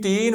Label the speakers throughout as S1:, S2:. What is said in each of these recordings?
S1: 3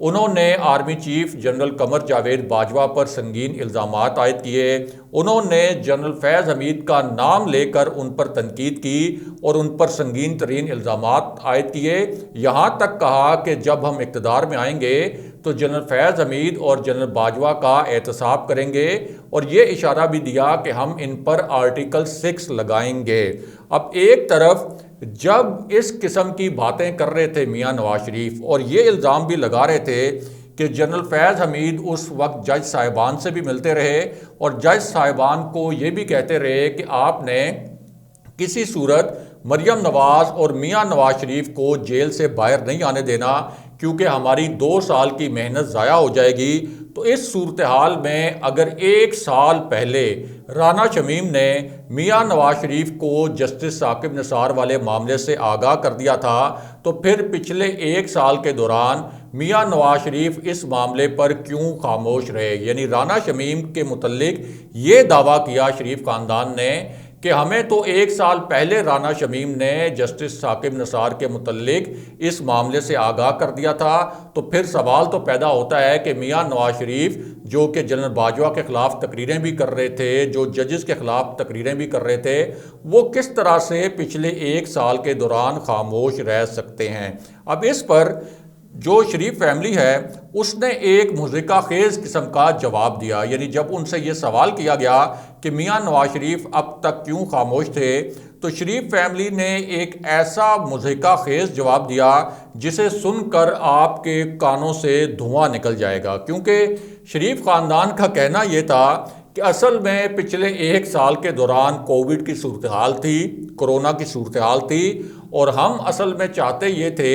S1: انہوں نے army chief general Qamar Javed Bajwa پر سنگین الزامات عائد کیے، انہوں نے جنرل فیض حمید کا نام لے کر ان پر تنقید کی اور ان پر سنگین ترین الزامات عائد کیے، یہاں تک کہا کہ جب ہم اقتدار میں آئیں گے تو جنرل فیض حمید اور جنرل باجوہ کا احتساب کریں گے، اور یہ اشارہ بھی دیا کہ ہم ان پر آرٹیکل 6 لگائیں گے۔ اب ایک طرف جب اس قسم کی باتیں کر رہے تھے میاں نواز شریف اور یہ الزام بھی لگا رہے تھے کہ جنرل فیض حمید اس وقت جج صاحبان سے بھی ملتے رہے اور جج صاحبان کو یہ بھی کہتے رہے کہ آپ نے کسی صورت مریم نواز اور میاں نواز شریف کو جیل سے باہر نہیں آنے دینا کیونکہ ہماری 2 سال کی محنت ضائع ہو جائے گی، تو اس صورتحال میں اگر 1 سال پہلے رانا شمیم نے میاں نواز شریف کو جسٹس ثاقب نثار والے معاملے سے آگاہ کر دیا تھا تو پھر پچھلے 1 سال کے دوران میاں نواز شریف اس معاملے پر کیوں خاموش رہے؟ یعنی رانا شمیم کے متعلق یہ دعویٰ کیا شریف خاندان نے کہ ہمیں تو 1 سال پہلے رانا شمیم نے جسٹس ثاقب نثار کے متعلق اس معاملے سے آگاہ کر دیا تھا، تو پھر سوال تو پیدا ہوتا ہے کہ میاں نواز شریف جو کہ جنرل باجوہ کے خلاف تقریریں بھی کر رہے تھے، جو ججز کے خلاف تقریریں بھی کر رہے تھے، وہ کس طرح سے پچھلے 1 سال کے دوران خاموش رہ سکتے ہیں؟ اب اس پر جو شریف فیملی ہے اس نے ایک مضحکہ خیز قسم کا جواب دیا، یعنی جب ان سے یہ سوال کیا گیا کہ میاں نواز شریف اب تک کیوں خاموش تھے تو شریف فیملی نے ایک ایسا مضحکہ خیز جواب دیا جسے سن کر آپ کے کانوں سے دھواں نکل جائے گا، کیونکہ شریف خاندان کا کہنا یہ تھا کہ اصل میں پچھلے 1 سال کے دوران کووڈ کی صورتحال تھی، کرونا کی صورتحال تھی، اور ہم اصل میں چاہتے یہ تھے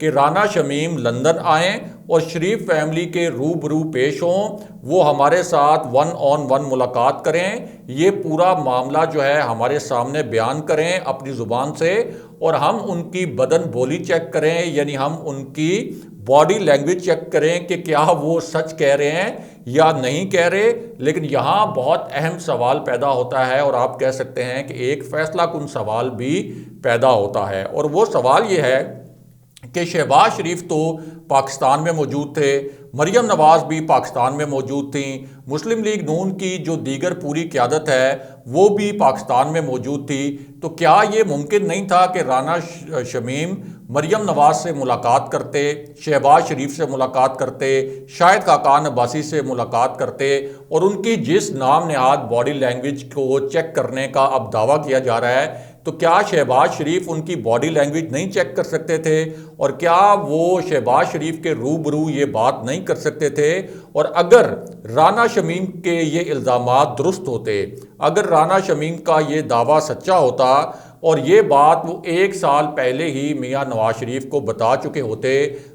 S1: کہ رانا شمیم لندن آئیں اور شریف فیملی کے روبرو پیش ہوں، وہ ہمارے ساتھ 1 on 1 ملاقات کریں، یہ پورا معاملہ جو ہے ہمارے سامنے بیان کریں اپنی زبان سے، اور ہم ان کی بدن بولی چیک کریں، یعنی ہم ان کی باڈی لینگویج چیک کریں کہ کیا وہ سچ کہہ رہے ہیں یا نہیں کہہ رہے۔ لیکن یہاں بہت اہم سوال پیدا ہوتا ہے، اور آپ کہہ سکتے ہیں کہ ایک فیصلہ کن سوال بھی پیدا ہوتا ہے، اور وہ سوال یہ ہے کہ شہباز شریف تو پاکستان میں موجود تھے، مریم نواز بھی پاکستان میں موجود تھیں، مسلم لیگ نون کی جو دیگر پوری قیادت ہے وہ بھی پاکستان میں موجود تھی، تو کیا یہ ممکن نہیں تھا کہ رانا شمیم مریم نواز سے ملاقات کرتے، شہباز شریف سے ملاقات کرتے، شاہد خاقان عباسی سے ملاقات کرتے، اور ان کی جس نام نہاد باڈی لینگویج کو چیک کرنے کا اب دعویٰ کیا جا رہا ہے، تو کیا شہباز شریف ان کی باڈی لینگویج نہیں چیک کر سکتے تھے؟ اور کیا وہ شہباز شریف کے روبرو یہ بات نہیں کر سکتے تھے؟ اور اگر رانا شمیم کے یہ الزامات درست ہوتے، اگر رانا شمیم کا یہ دعویٰ سچا ہوتا اور یہ بات وہ 1 سال پہلے ہی میاں نواز شریف کو بتا چکے ہوتے،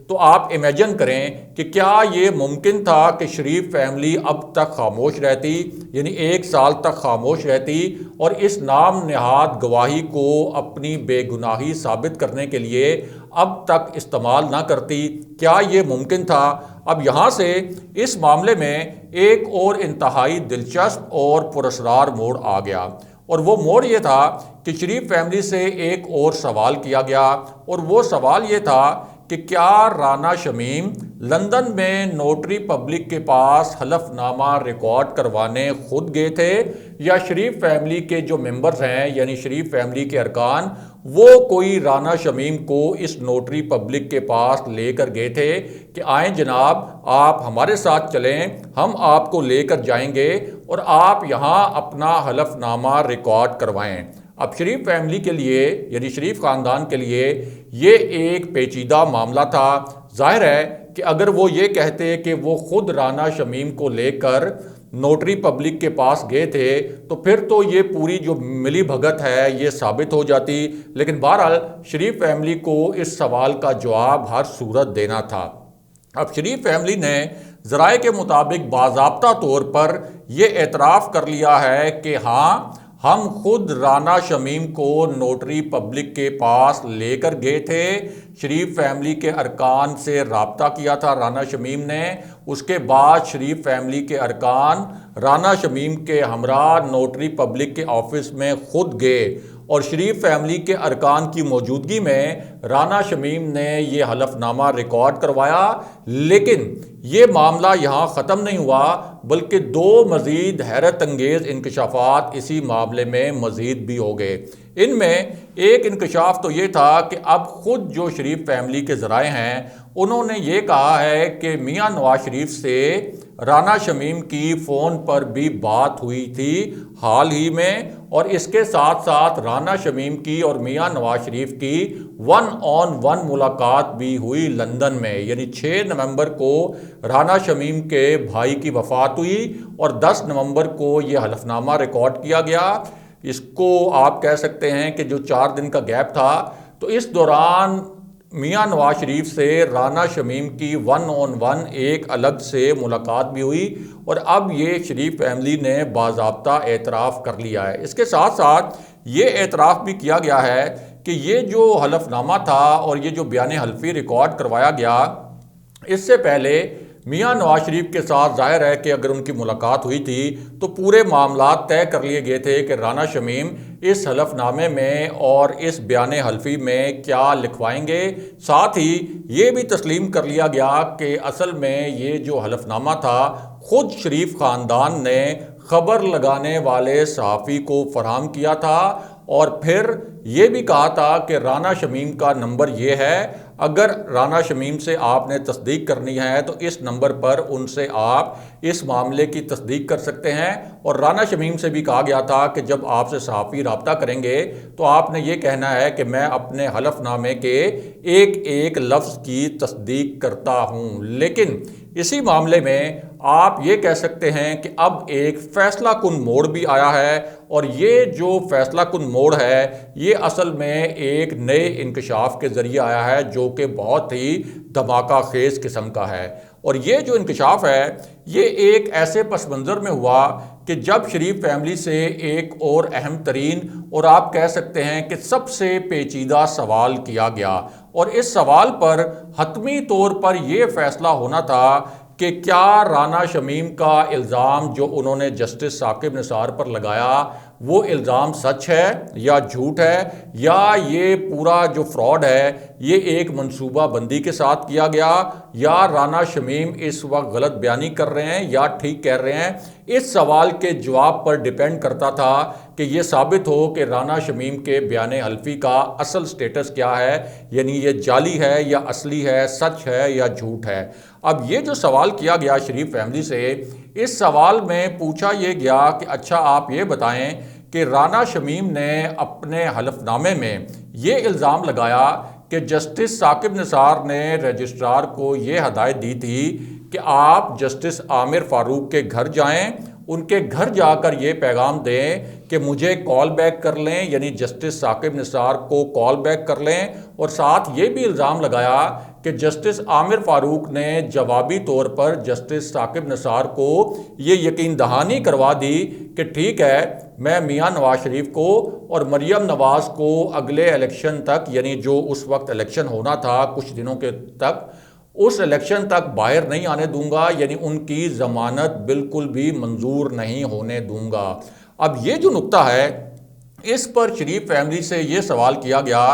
S1: تو آپ امیجن کریں کہ کیا یہ ممکن تھا کہ شریف فیملی اب تک خاموش رہتی، یعنی 1 سال تک خاموش رہتی اور اس نام نہاد گواہی کو اپنی بے گناہی ثابت کرنے کے لیے اب تک استعمال نہ کرتی؟ کیا یہ ممکن تھا؟ اب یہاں سے اس معاملے میں ایک اور انتہائی دلچسپ اور پراسرار موڑ آ گیا، اور وہ موڑ یہ تھا کہ شریف فیملی سے ایک اور سوال کیا گیا، اور وہ سوال یہ تھا کہ کیا رانا شمیم لندن میں نوٹری پبلک کے پاس حلف نامہ ریکارڈ کروانے خود گئے تھے، یا شریف فیملی کے جو ممبرز ہیں یعنی شریف فیملی کے ارکان وہ کوئی رانا شمیم کو اس نوٹری پبلک کے پاس لے کر گئے تھے کہ آئیں جناب آپ ہمارے ساتھ چلیں، ہم آپ کو لے کر جائیں گے اور آپ یہاں اپنا حلف نامہ ریکارڈ کروائیں۔ اب شریف فیملی کے لیے یعنی شریف خاندان کے لیے یہ ایک پیچیدہ معاملہ تھا۔ ظاہر ہے کہ اگر وہ یہ کہتے کہ وہ خود رانا شمیم کو لے کر نوٹری پبلک کے پاس گئے تھے تو پھر تو یہ پوری جو ملی بھگت ہے یہ ثابت ہو جاتی، لیکن بہرحال شریف فیملی کو اس سوال کا جواب ہر صورت دینا تھا۔ اب شریف فیملی نے ذرائع کے مطابق باضابطہ طور پر یہ اعتراف کر لیا ہے کہ ہاں ہم خود رانا شمیم کو نوٹری پبلک کے پاس لے کر گئے تھے، شریف فیملی کے ارکان سے رابطہ کیا تھا رانا شمیم نے، اس کے بعد شریف فیملی کے ارکان رانا شمیم کے ہمراہ نوٹری پبلک کے آفس میں خود گئے اور شریف فیملی کے ارکان کی موجودگی میں رانا شمیم نے یہ حلف نامہ ریکارڈ کروایا، لیکن یہ معاملہ یہاں ختم نہیں ہوا، بلکہ دو مزید حیرت انگیز انکشافات اسی معاملے میں مزید بھی ہو گئے۔ ان میں ایک انکشاف تو یہ تھا کہ اب خود جو شریف فیملی کے ذرائع ہیں انہوں نے یہ کہا ہے کہ میاں نواز شریف سے رانا شمیم کی فون پر بھی بات ہوئی تھی حال ہی میں، اور اس کے ساتھ ساتھ رانا شمیم کی اور میاں نواز شریف کی 1 on 1 ملاقات بھی ہوئی لندن میں، یعنی 6 نومبر کو رانا شمیم کے بھائی کی وفات ہوئی اور 10 نومبر کو یہ حلف نامہ ریکارڈ کیا گیا۔ اس کو آپ کہہ سکتے ہیں کہ جو 4 دن کا گیپ تھا، تو اس دوران میاں نواز شریف سے رانا شمیم کی 1 on 1 ایک الگ سے ملاقات بھی ہوئی، اور اب یہ شریف فیملی نے باضابطہ اعتراف کر لیا ہے۔ اس کے ساتھ ساتھ یہ اعتراف بھی کیا گیا ہے کہ یہ جو حلف نامہ تھا اور یہ جو بیان حلفی ریکارڈ کروایا گیا، اس سے پہلے میاں نواز شریف کے ساتھ ظاہر ہے کہ اگر ان کی ملاقات ہوئی تھی تو پورے معاملات طے کر لیے گئے تھے کہ رانا شمیم اس حلف نامے میں اور اس بیان حلفی میں کیا لکھوائیں گے۔ ساتھ ہی یہ بھی تسلیم کر لیا گیا کہ اصل میں یہ جو حلف نامہ تھا خود شریف خاندان نے خبر لگانے والے صحافی کو فراہم کیا تھا، اور پھر یہ بھی کہا تھا کہ رانا شمیم کا نمبر یہ ہے، اگر رانا شمیم سے آپ نے تصدیق کرنی ہے تو اس نمبر پر ان سے آپ اس معاملے کی تصدیق کر سکتے ہیں۔ اور رانا شمیم سے بھی کہا گیا تھا کہ جب آپ سے صحافی رابطہ کریں گے تو آپ نے یہ کہنا ہے کہ میں اپنے حلف نامے کے ایک ایک لفظ کی تصدیق کرتا ہوں۔ لیکن اسی معاملے میں آپ یہ کہہ سکتے ہیں کہ اب ایک فیصلہ کن موڑ بھی آیا ہے، اور یہ جو فیصلہ کن موڑ ہے یہ اصل میں ایک نئے انکشاف کے ذریعے آیا ہے جو کہ بہت ہی دھماکہ خیز قسم کا ہے۔ اور یہ جو انکشاف ہے یہ ایک ایسے پس منظر میں ہوا کہ جب شریف فیملی سے ایک اور اہم ترین اور آپ کہہ سکتے ہیں کہ سب سے پیچیدہ سوال کیا گیا، اور اس سوال پر حتمی طور پر یہ فیصلہ ہونا تھا کہ کیا رانا شمیم کا الزام جو انہوں نے جسٹس ثاقب نثار پر لگایا وہ الزام سچ ہے یا جھوٹ ہے، یا یہ پورا جو فراڈ ہے یہ ایک منصوبہ بندی کے ساتھ کیا گیا، یا رانا شمیم اس وقت غلط بیانی کر رہے ہیں یا ٹھیک کہہ رہے ہیں۔ اس سوال کے جواب پر ڈیپینڈ کرتا تھا کہ یہ ثابت ہو کہ رانا شمیم کے بیان حلفی کا اصل سٹیٹس کیا ہے، یعنی یہ جعلی ہے یا اصلی ہے، سچ ہے یا جھوٹ ہے۔ اب یہ جو سوال کیا گیا شریف فیملی سے، اس سوال میں پوچھا یہ گیا کہ اچھا آپ یہ بتائیں کہ رانا شمیم نے اپنے حلف نامے میں یہ الزام لگایا کہ جسٹس ثاقب نثار نے رجسٹرار کو یہ ہدایت دی تھی کہ آپ جسٹس عامر فاروق کے گھر جائیں، ان کے گھر جا کر یہ پیغام دیں کہ مجھے کال بیک کر لیں، یعنی جسٹس ثاقب نثار کو کال بیک کر لیں، اور ساتھ یہ بھی الزام لگایا کہ جسٹس عامر فاروق نے جوابی طور پر جسٹس ثاقب نثار کو یہ یقین دہانی کروا دی کہ ٹھیک ہے میں میاں نواز شریف کو اور مریم نواز کو اگلے الیکشن تک، یعنی جو اس وقت الیکشن ہونا تھا کچھ دنوں کے تک، اس الیکشن تک باہر نہیں آنے دوں گا، یعنی ان کی ضمانت بالکل بھی منظور نہیں ہونے دوں گا۔ اب یہ جو نقطہ ہے اس پر شریف فیملی سے یہ سوال کیا گیا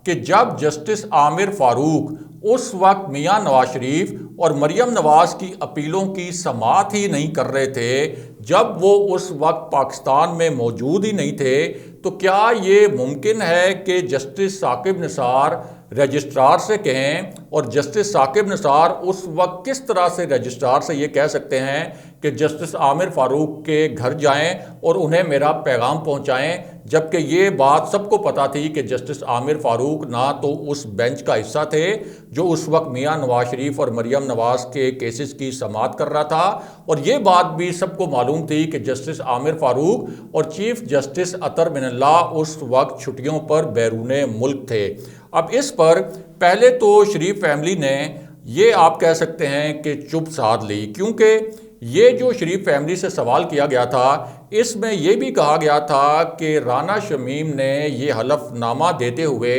S1: کہ جب جسٹس عامر فاروق اس وقت میاں نواز شریف اور مریم نواز کی اپیلوں کی سماعت ہی نہیں کر رہے تھے، جب وہ اس وقت پاکستان میں موجود ہی نہیں تھے، تو کیا یہ ممکن ہے کہ جسٹس ثاقب نثار رجسٹرار سے کہیں، اور جسٹس ثاقب نثار اس وقت کس طرح سے رجسٹرار سے یہ کہہ سکتے ہیں کہ جسٹس عامر فاروق کے گھر جائیں اور انہیں میرا پیغام پہنچائیں، جبکہ یہ بات سب کو پتہ تھی کہ جسٹس عامر فاروق نہ تو اس بینچ کا حصہ تھے جو اس وقت میاں نواز شریف اور مریم نواز کے کیسز کی سماعت کر رہا تھا، اور یہ بات بھی سب کو معلوم تھی کہ جسٹس عامر فاروق اور چیف جسٹس اطہر من اللہ اس وقت چھٹیوں پر بیرون ملک تھے۔ اب اس پر پہلے تو شریف فیملی نے یہ آپ کہہ سکتے ہیں کہ چپ سادھ لی، کیونکہ یہ جو شریف فیملی سے سوال کیا گیا تھا اس میں یہ بھی کہا گیا تھا کہ رانا شمیم نے یہ حلف نامہ دیتے ہوئے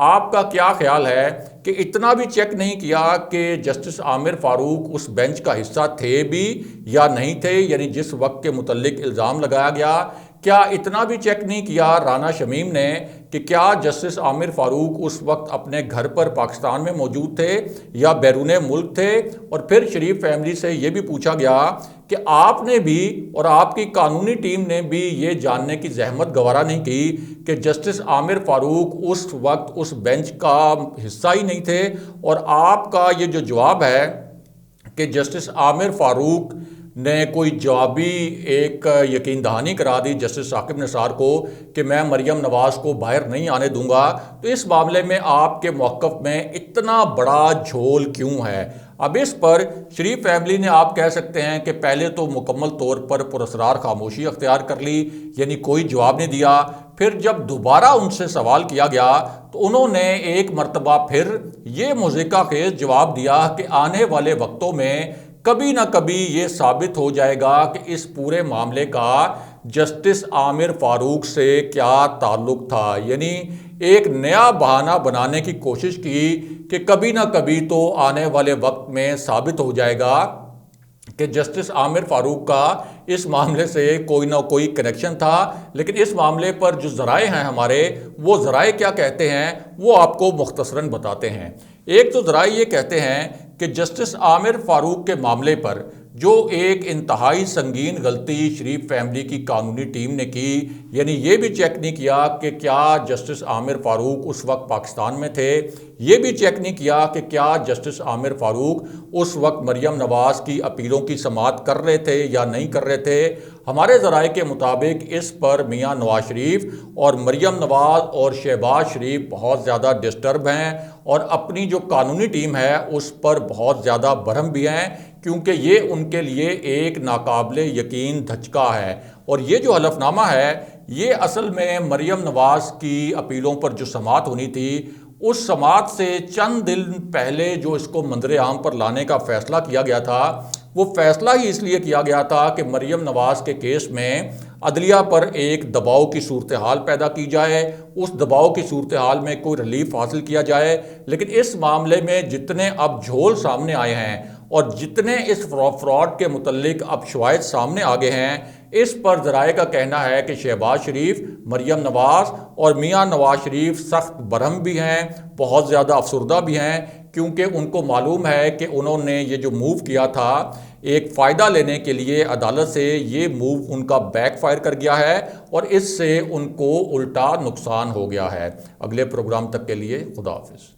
S1: آپ کا کیا خیال ہے کہ اتنا بھی چیک نہیں کیا کہ جسٹس عامر فاروق اس بینچ کا حصہ تھے بھی یا نہیں تھے، یعنی جس وقت کے متعلق الزام لگایا گیا، کیا اتنا بھی چیک نہیں کیا رانا شمیم نے کہ کیا جسٹس عامر فاروق اس وقت اپنے گھر پر پاکستان میں موجود تھے یا بیرون ملک تھے؟ اور پھر شریف فیملی سے یہ بھی پوچھا گیا کہ آپ نے بھی اور آپ کی قانونی ٹیم نے بھی یہ جاننے کی زحمت گوارا نہیں کی کہ جسٹس عامر فاروق اس وقت اس بینچ کا حصہ ہی نہیں تھے؟ اور آپ کا یہ جو جواب ہے کہ جسٹس عامر فاروق نے کوئی جوابی ایک یقین دہانی کرا دی جسٹس ثاقب نثار کو کہ میں مریم نواز کو باہر نہیں آنے دوں گا، تو اس معاملے میں آپ کے موقف میں اتنا بڑا جھول کیوں ہے؟ اب اس پر شریف فیملی نے آپ کہہ سکتے ہیں کہ پہلے تو مکمل طور پر پراسرار خاموشی اختیار کر لی، یعنی کوئی جواب نہیں دیا۔ پھر جب دوبارہ ان سے سوال کیا گیا تو انہوں نے ایک مرتبہ پھر یہ مضحکہ خیز جواب دیا کہ آنے والے وقتوں میں کبھی نہ کبھی یہ ثابت ہو جائے گا کہ اس پورے معاملے کا جسٹس عامر فاروق سے کیا تعلق تھا، یعنی ایک نیا بہانہ بنانے کی کوشش کی کہ کبھی نہ کبھی تو آنے والے وقت میں ثابت ہو جائے گا کہ جسٹس عامر فاروق کا اس معاملے سے کوئی نہ کوئی کنیکشن تھا۔ لیکن اس معاملے پر جو ذرائع ہیں ہمارے، وہ ذرائع کیا کہتے ہیں وہ آپ کو مختصراً بتاتے ہیں۔ ایک تو ذرائع یہ کہتے ہیں کہ جسٹس عامر فاروق کے معاملے پر جو ایک انتہائی سنگین غلطی شریف فیملی کی قانونی ٹیم نے کی، یعنی یہ بھی چیک نہیں کیا کہ کیا جسٹس عامر فاروق اس وقت پاکستان میں تھے، یہ بھی چیک نہیں کیا کہ کیا جسٹس عامر فاروق اس وقت مریم نواز کی اپیلوں کی سماعت کر رہے تھے یا نہیں کر رہے تھے۔ ہمارے ذرائع کے مطابق اس پر میاں نواز شریف اور مریم نواز اور شہباز شریف بہت زیادہ ڈسٹرب ہیں اور اپنی جو قانونی ٹیم ہے اس پر بہت زیادہ برہم بھی ہیں، کیونکہ یہ ان کے لیے ایک ناقابل یقین دھچکا ہے۔ اور یہ جو حلف نامہ ہے یہ اصل میں مریم نواز کی اپیلوں پر جو سماعت ہونی تھی، اس سماعت سے چند دن پہلے جو اس کو منظر عام پر لانے کا فیصلہ کیا گیا تھا، وہ فیصلہ ہی اس لیے کیا گیا تھا کہ مریم نواز کے کیس میں عدلیہ پر ایک دباؤ کی صورتحال پیدا کی جائے، اس دباؤ کی صورتحال میں کوئی ریلیف حاصل کیا جائے۔ لیکن اس معاملے میں جتنے اب جھول سامنے آئے ہیں اور جتنے اس فراڈ کے متعلق اب شواہد سامنے آگے ہیں، اس پر ذرائع کا کہنا ہے کہ شہباز شریف، مریم نواز اور میاں نواز شریف سخت برہم بھی ہیں، بہت زیادہ افسردہ بھی ہیں، کیونکہ ان کو معلوم ہے کہ انہوں نے یہ جو موو کیا تھا ایک فائدہ لینے کے لیے عدالت سے، یہ موو ان کا بیک فائر کر گیا ہے اور اس سے ان کو الٹا نقصان ہو گیا ہے۔ اگلے پروگرام تک کے لیے خدا حافظ۔